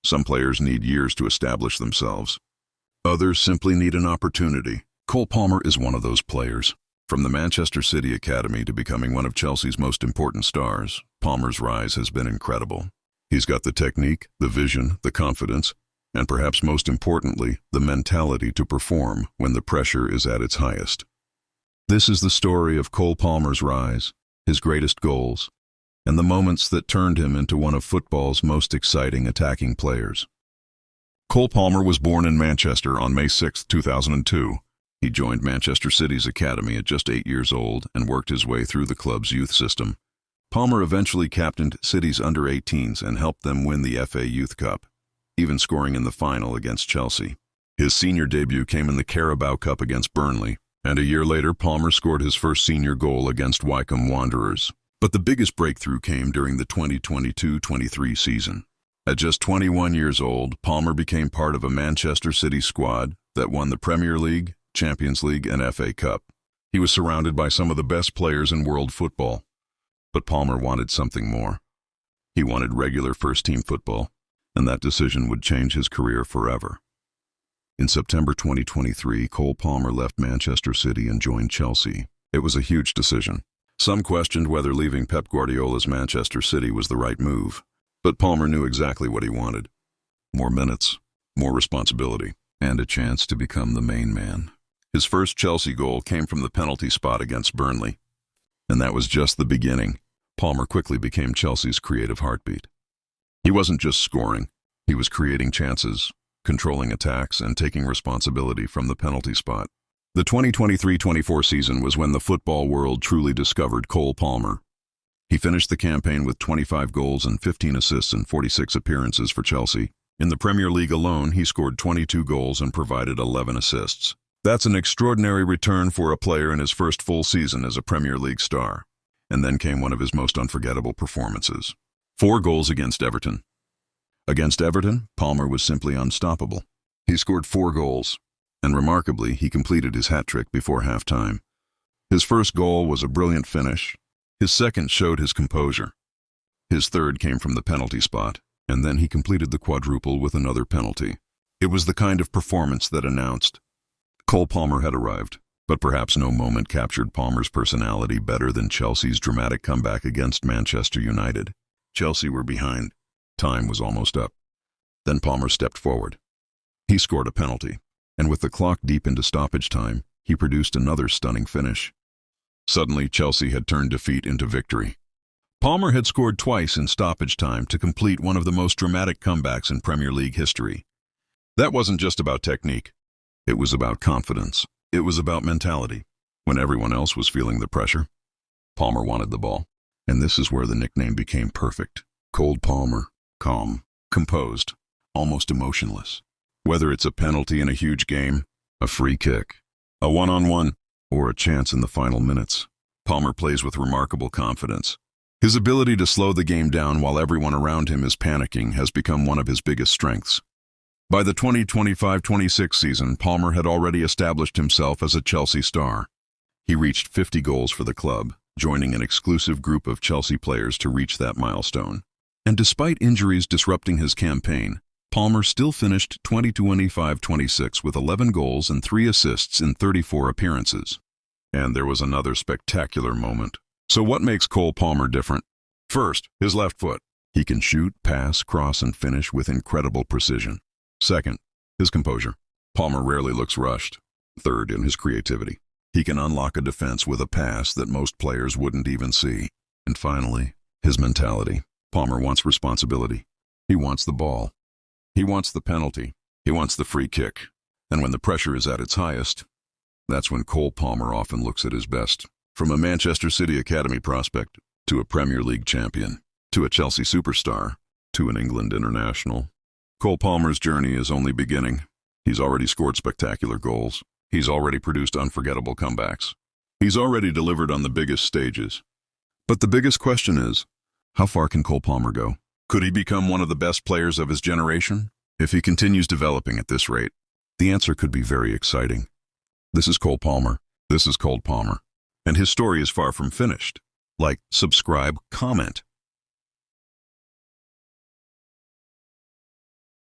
Some players need years to establish themselves. Others simply need an opportunity. Cole Palmer is one of those players. From the Manchester City Academy to becoming one of Chelsea's most important stars, Palmer's rise has been incredible. He's got the technique, the vision, the confidence, and perhaps most importantly, the mentality to perform when the pressure is at its highest. This is the story of Cole Palmer's rise, his greatest goals, and the moments that turned him into one of football's most exciting attacking players. Cole Palmer was born in Manchester on May 6, 2002. He joined Manchester City's academy at just 8 years old and worked his way through the club's youth system. Palmer eventually captained City's under-18s and helped them win the FA Youth Cup, even scoring in the final against Chelsea. His senior debut came in the Carabao Cup against Burnley, and a year later Palmer scored his first senior goal against Wycombe Wanderers. But the biggest breakthrough came during the 2022-23 season. At just 21 years old, Palmer became part of a Manchester City squad that won the Premier League, Champions League, and FA Cup. He was surrounded by some of the best players in world football. But Palmer wanted something more. He wanted regular first-team football, and that decision would change his career forever. In September 2023, Cole Palmer left Manchester City and joined Chelsea. It was a huge decision. Some questioned whether leaving Pep Guardiola's Manchester City was the right move, but Palmer knew exactly what he wanted. More minutes, more responsibility, and a chance to become the main man. His first Chelsea goal came from the penalty spot against Burnley. And that was just the beginning. Palmer quickly became Chelsea's creative heartbeat. He wasn't just scoring, he was creating chances, controlling attacks, and taking responsibility from the penalty spot. The 2023-24 season was when the football world truly discovered Cole Palmer. He finished the campaign with 25 goals and 15 assists in 46 appearances for Chelsea. In the Premier League alone, he scored 22 goals and provided 11 assists. That's an extraordinary return for a player in his first full season as a Premier League star. And then came one of his most unforgettable performances. 4 goals against Everton. Against Everton, Palmer was simply unstoppable. He scored 4 goals, and remarkably, he completed his hat-trick before halftime. His first goal was a brilliant finish. His second showed his composure. His third came from the penalty spot, and then he completed the quadruple with another penalty. It was the kind of performance that announced Cole Palmer had arrived, but perhaps no moment captured Palmer's personality better than Chelsea's dramatic comeback against Manchester United. Chelsea were behind. Time was almost up. Then Palmer stepped forward. He scored a penalty, and with the clock deep into stoppage time, he produced another stunning finish. Suddenly, Chelsea had turned defeat into victory. Palmer had scored twice in stoppage time to complete one of the most dramatic comebacks in Premier League history. That wasn't just about technique. It was about confidence. It was about mentality. When everyone else was feeling the pressure, Palmer wanted the ball. And this is where the nickname became perfect. Cole Palmer. Calm, composed, almost emotionless. Whether it's a penalty in a huge game, a free kick, a one-on-one, or a chance in the final minutes, Palmer plays with remarkable confidence. His ability to slow the game down while everyone around him is panicking has become one of his biggest strengths. By the 2025-26 season, Palmer had already established himself as a Chelsea star. He reached 50 goals for the club, joining an exclusive group of Chelsea players to reach that milestone. And despite injuries disrupting his campaign, Palmer still finished 2025-26 with 11 goals and 3 assists in 34 appearances. And there was another spectacular moment. So what makes Cole Palmer different? First, his left foot. He can shoot, pass, cross, and finish with incredible precision. Second, his composure. Palmer rarely looks rushed. Third, in his creativity. He can unlock a defense with a pass that most players wouldn't even see. And finally, his mentality. Palmer wants responsibility. He wants the ball. He wants the penalty. He wants the free kick. And when the pressure is at its highest, that's when Cole Palmer often looks at his best. From a Manchester City Academy prospect, to a Premier League champion, to a Chelsea superstar, to an England international, Cole Palmer's journey is only beginning. He's already scored spectacular goals. He's already produced unforgettable comebacks. He's already delivered on the biggest stages. But the biggest question is, how far can Cole Palmer go? Could he become one of the best players of his generation? If he continues developing at this rate, the answer could be very exciting. This is Cole Palmer. This is Cole Palmer. And his story is far from finished. Like, subscribe, comment.